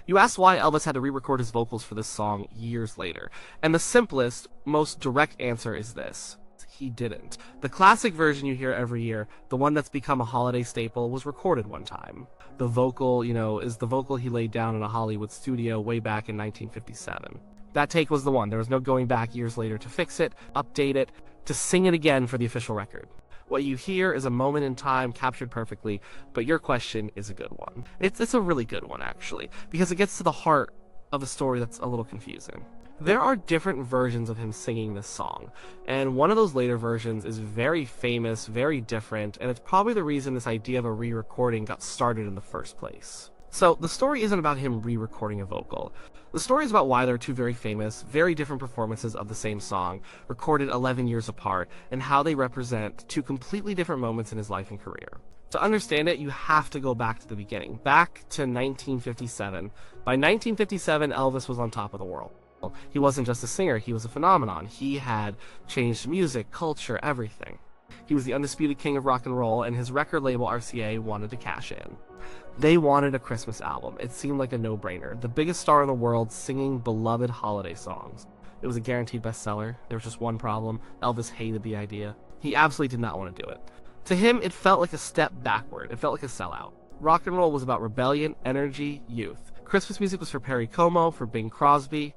You asked why Elvis had to re-record his vocals for this song years later, and the simplest, most direct answer is this. He didn't. The classic version you hear every year, the one that's become a holiday staple, was recorded one time. The vocal, is the vocal he laid down in a Hollywood studio way back in 1957. That take was the one. There was no going back years later to fix it, update it, to sing it again for the official record. What you hear is a moment in time captured perfectly, but your question is a good one. It's a really good one, actually, because it gets to the heart of a story that's a little confusing. There are different versions of him singing this song, and one of those later versions is very famous, very different, and it's probably the reason this idea of a re-recording got started in the first place. So, the story isn't about him re-recording a vocal. The story is about why there are two very famous, very different performances of the same song, recorded 11 years apart, and how they represent two completely different moments in his life and career. To understand it, you have to go back to the beginning, back to 1957. By 1957, Elvis was on top of the world. He wasn't just a singer, he was a phenomenon. He had changed music, culture, everything. He was the undisputed king of rock and roll, and his record label RCA wanted to cash in. They wanted a Christmas album. It seemed like a no-brainer. The biggest star in the world singing beloved holiday songs. It was a guaranteed bestseller. There was just one problem. Elvis hated the idea. He absolutely did not want to do it. To him, it felt like a step backward. It felt like a sellout. Rock and roll was about rebellion, energy, youth. Christmas music was for Perry Como, for Bing Crosby.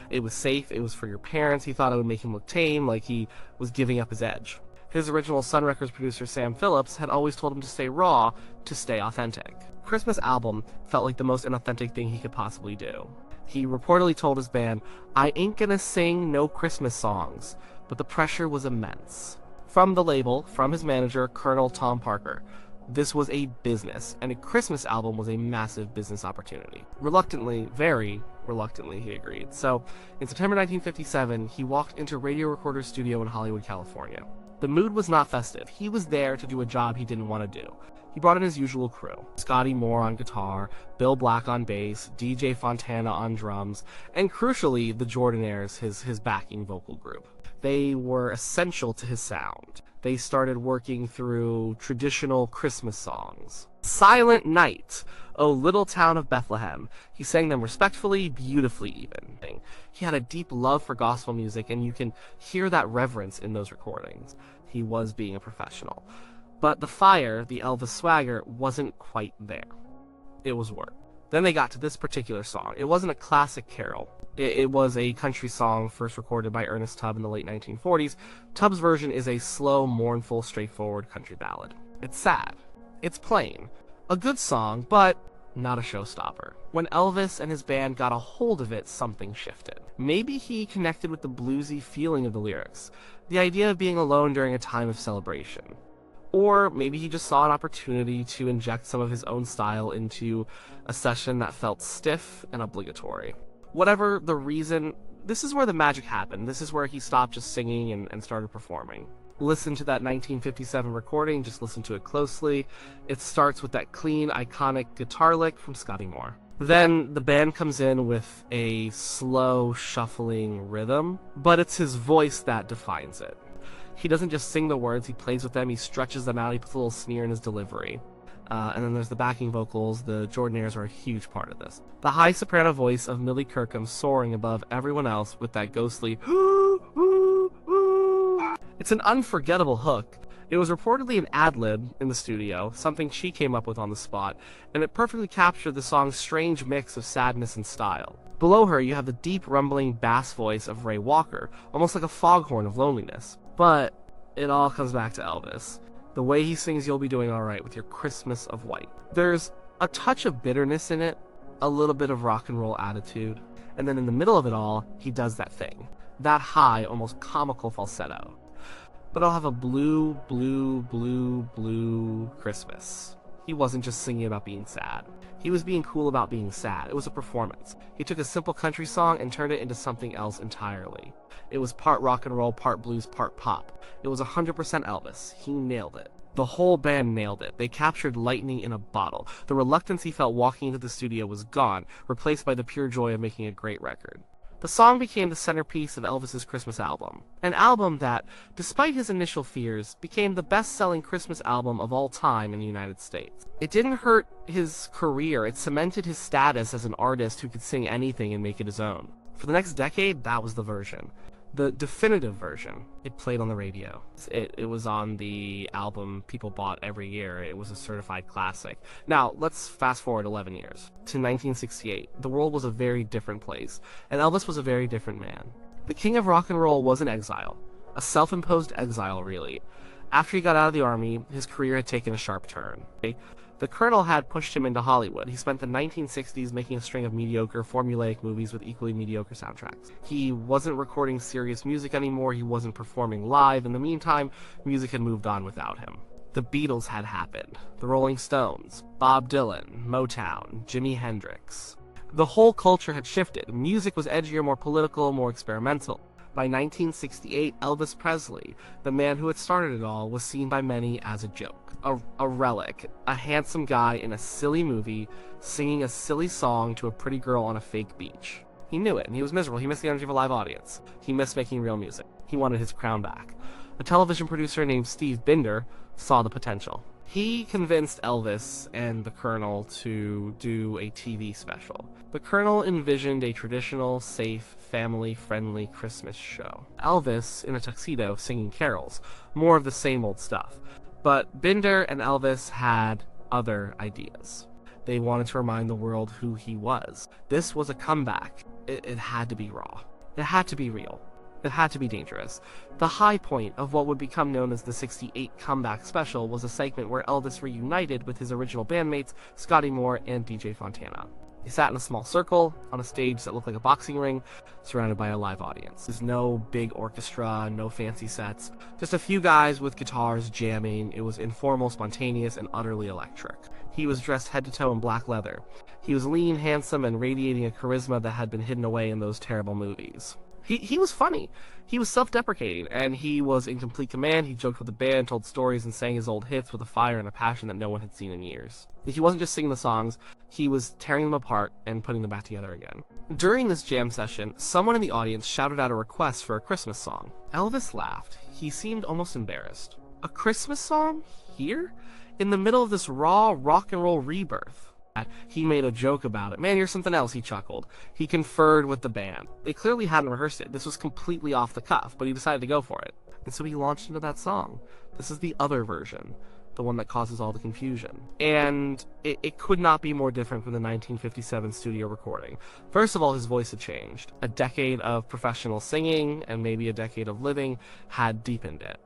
It was safe. It was for your parents. He thought it would make him look tame, like he was giving up his edge. His original Sun Records producer Sam Phillips had always told him to stay raw, to stay authentic. Christmas album felt like the most inauthentic thing he could possibly do. He reportedly told his band, "I ain't gonna sing no Christmas songs," but the pressure was immense. From the label, from his manager, Colonel Tom Parker, this was a business, and a Christmas album was a massive business opportunity. Reluctantly, very reluctantly, he agreed. So, in September 1957, he walked into Radio Recorder's studio in Hollywood, California. The mood was not festive. He was there to do a job he didn't want to do. He brought in his usual crew. Scotty Moore on guitar, Bill Black on bass, DJ Fontana on drums, and crucially, the Jordanaires, his backing vocal group. They were essential to his sound. They started working through traditional Christmas songs. Silent Night, O Little Town of Bethlehem. He sang them respectfully, beautifully even. He had a deep love for gospel music, and you can hear that reverence in those recordings. He was being a professional. But the fire, the Elvis swagger, wasn't quite there. It was work. Then they got to this particular song. It wasn't a classic carol. It was a country song first recorded by Ernest Tubb in the late 1940s. Tubb's version is a slow, mournful, straightforward country ballad. It's sad. It's plain. A good song, but not a showstopper. When Elvis and his band got a hold of it, something shifted. Maybe he connected with the bluesy feeling of the lyrics, the idea of being alone during a time of celebration. Or maybe he just saw an opportunity to inject some of his own style into a session that felt stiff and obligatory. Whatever the reason, this is where the magic happened. This is where he stopped just singing and started performing. Listen to that 1957 recording, just listen to it closely. It starts with that clean, iconic guitar lick from Scotty Moore. Then the band comes in with a slow, shuffling rhythm, but it's his voice that defines it. He doesn't just sing the words, he plays with them, he stretches them out, he puts a little sneer in his delivery. And then there's the backing vocals. The Jordanaires are a huge part of this. The high soprano voice of Millie Kirkham soaring above everyone else with that ghostly It's an unforgettable hook. It was reportedly an ad-lib in the studio, something she came up with on the spot, and it perfectly captured the song's strange mix of sadness and style. Below her, you have the deep, rumbling bass voice of Ray Walker, almost like a foghorn of loneliness. But it all comes back to Elvis. The way he sings You'll Be Doing Alright with your Christmas of White. There's a touch of bitterness in it, a little bit of rock and roll attitude, and then in the middle of it all, he does that thing. That high, almost comical falsetto. But I'll have a blue, blue, blue, blue Christmas. He wasn't just singing about being sad. He was being cool about being sad. It was a performance. He took a simple country song and turned it into something else entirely. It was part rock and roll, part blues, part pop. It was 100% Elvis. He nailed it. The whole band nailed it. They captured lightning in a bottle. The reluctance he felt walking into the studio was gone, replaced by the pure joy of making a great record. The song became the centerpiece of Elvis's Christmas album, an album that, despite his initial fears, became the best-selling Christmas album of all time in the United States. It didn't hurt his career, it cemented his status as an artist who could sing anything and make it his own. For the next decade, that was the version. The definitive version. It played on the radio. It was on the album people bought every year. It was a certified classic. Now, let's fast forward 11 years to 1968. The world was a very different place, and Elvis was a very different man. The king of rock and roll was in exile. A self-imposed exile, really. After he got out of the army, his career had taken a sharp turn. The Colonel had pushed him into Hollywood. He spent the 1960s making a string of mediocre, formulaic movies with equally mediocre soundtracks. He wasn't recording serious music anymore, he wasn't performing live. In the meantime, music had moved on without him. The Beatles had happened. The Rolling Stones, Bob Dylan, Motown, Jimi Hendrix. The whole culture had shifted. Music was edgier, more political, more experimental. By 1968, Elvis Presley, the man who had started it all, was seen by many as a joke. A relic, a handsome guy in a silly movie, singing a silly song to a pretty girl on a fake beach. He knew it, and he was miserable. He missed the energy of a live audience. He missed making real music. He wanted his crown back. A television producer named Steve Binder saw the potential. He convinced Elvis and the Colonel to do a TV special. The Colonel envisioned a traditional, safe, family-friendly Christmas show. Elvis in a tuxedo singing carols. More of the same old stuff. But Binder and Elvis had other ideas. They wanted to remind the world who he was. This was a comeback. It had to be raw. It had to be real. It had to be dangerous. The high point of what would become known as the 68 Comeback Special was a segment where Elvis reunited with his original bandmates, Scotty Moore and DJ Fontana. They sat in a small circle, on a stage that looked like a boxing ring, surrounded by a live audience. There's no big orchestra, no fancy sets, just a few guys with guitars jamming. It was informal, spontaneous, and utterly electric. He was dressed head to toe in black leather. He was lean, handsome, and radiating a charisma that had been hidden away in those terrible movies. He was funny. He was self-deprecating, and he was in complete command. He joked with the band, told stories, and sang his old hits with a fire and a passion that no one had seen in years. He wasn't just singing the songs, he was tearing them apart and putting them back together again. During this jam session, someone in the audience shouted out a request for a Christmas song. Elvis laughed. He seemed almost embarrassed. A Christmas song? Here? In the middle of this raw rock and roll rebirth? He made a joke about it. Man, you're something else, he chuckled. He conferred with the band. They clearly hadn't rehearsed it. This was completely off the cuff, but he decided to go for it. And so he launched into that song. This is the other version, the one that causes all the confusion. And it could not be more different from the 1957 studio recording. First of all, his voice had changed. A decade of professional singing, and maybe a decade of living, had deepened it.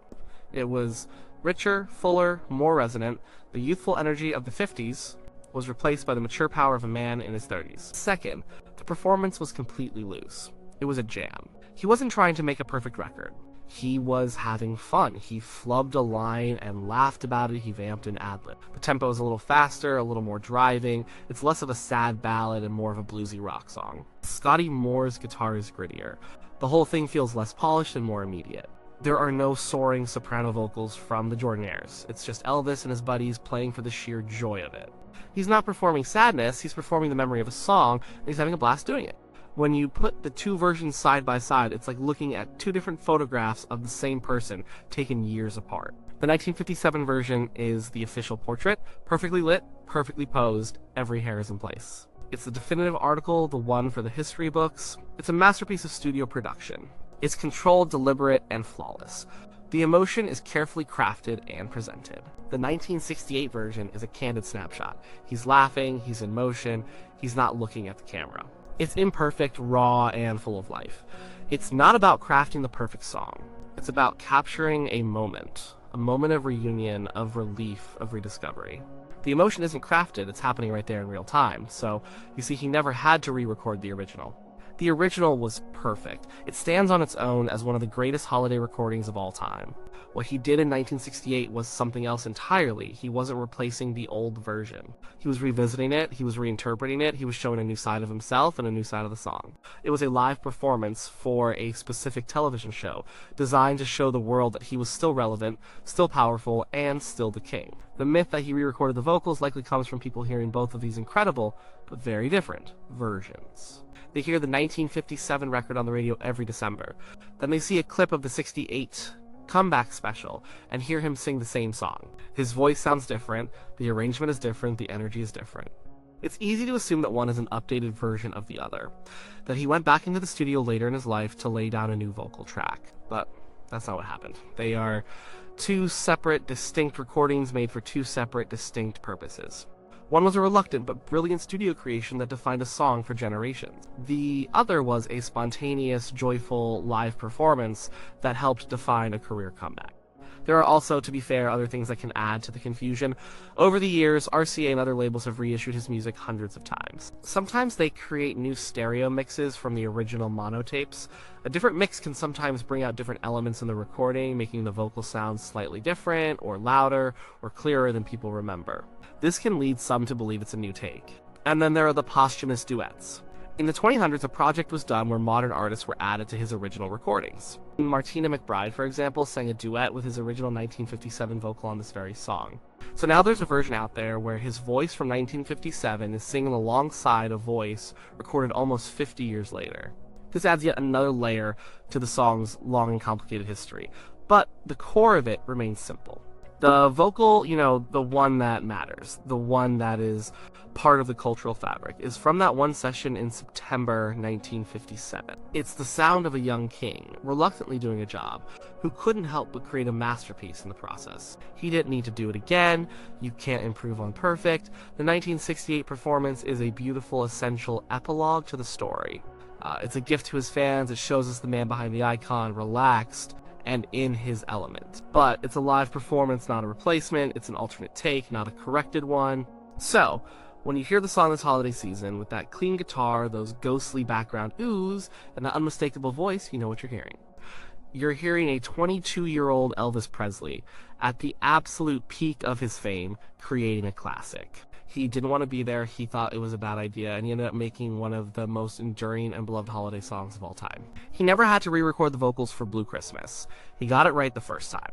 It was richer, fuller, more resonant. The youthful energy of the 50s was replaced by the mature power of a man in his 30s. Second, the performance was completely loose. It was a jam. He wasn't trying to make a perfect record. He was having fun. He flubbed a line and laughed about it. He vamped an ad-lib. The tempo is a little faster, a little more driving. It's less of a sad ballad and more of a bluesy rock song. Scotty Moore's guitar is grittier. The whole thing feels less polished and more immediate. There are no soaring soprano vocals from the Jordanaires. It's just Elvis and his buddies playing for the sheer joy of it. He's not performing sadness, he's performing the memory of a song, and he's having a blast doing it. When you put the two versions side by side, it's like looking at two different photographs of the same person, taken years apart. The 1957 version is the official portrait, perfectly lit, perfectly posed, every hair is in place. It's the definitive article, the one for the history books. It's a masterpiece of studio production. It's controlled, deliberate, and flawless. The emotion is carefully crafted and presented. The 1968 version is a candid snapshot. He's laughing, he's in motion, he's not looking at the camera. It's imperfect, raw, and full of life. It's not about crafting the perfect song. It's about capturing a moment of reunion, of relief, of rediscovery. The emotion isn't crafted, it's happening right there in real time, so you see he never had to re-record the original. The original was perfect. It stands on its own as one of the greatest holiday recordings of all time. What he did in 1968 was something else entirely. He wasn't replacing the old version. He was revisiting it, he was reinterpreting it, he was showing a new side of himself and a new side of the song. It was a live performance for a specific television show, designed to show the world that he was still relevant, still powerful, and still the king. The myth that he re-recorded the vocals likely comes from people hearing both of these incredible, but very different, versions. They hear the 1957 record on the radio every December. Then they see a clip of the '68 comeback special and hear him sing the same song. His voice sounds different, the arrangement is different, the energy is different. It's easy to assume that one is an updated version of the other, that he went back into the studio later in his life to lay down a new vocal track. But that's not what happened. They are two separate, distinct recordings made for two separate, distinct purposes. One was a reluctant but brilliant studio creation that defined a song for generations. The other was a spontaneous, joyful, live performance that helped define a career comeback. There are also, to be fair, other things that can add to the confusion. Over the years, RCA and other labels have reissued his music hundreds of times. Sometimes they create new stereo mixes from the original mono tapes. A different mix can sometimes bring out different elements in the recording, making the vocal sound slightly different, or louder, or clearer than people remember. This can lead some to believe it's a new take. And then there are the posthumous duets. In the 2000s, a project was done where modern artists were added to his original recordings. Martina McBride, for example, sang a duet with his original 1957 vocal on this very song. So now there's a version out there where his voice from 1957 is singing alongside a voice recorded almost 50 years later. This adds yet another layer to the song's long and complicated history, but the core of it remains simple. The vocal, the one that matters, the one that is part of the cultural fabric, is from that one session in September 1957. It's the sound of a young king, reluctantly doing a job, who couldn't help but create a masterpiece in the process. He didn't need to do it again, you can't improve on perfect. The 1968 performance is a beautiful, essential epilogue to the story. It's a gift to his fans, it shows us the man behind the icon, relaxed, and in his element. But it's a live performance, not a replacement. It's an alternate take, not a corrected one. So, when you hear the song this holiday season, with that clean guitar, those ghostly background oohs, and that unmistakable voice, you know what you're hearing. You're hearing a 22-year-old Elvis Presley, at the absolute peak of his fame, creating a classic. He didn't want to be there, he thought it was a bad idea, and he ended up making one of the most enduring and beloved holiday songs of all time. He never had to re-record the vocals for Blue Christmas. He got it right the first time.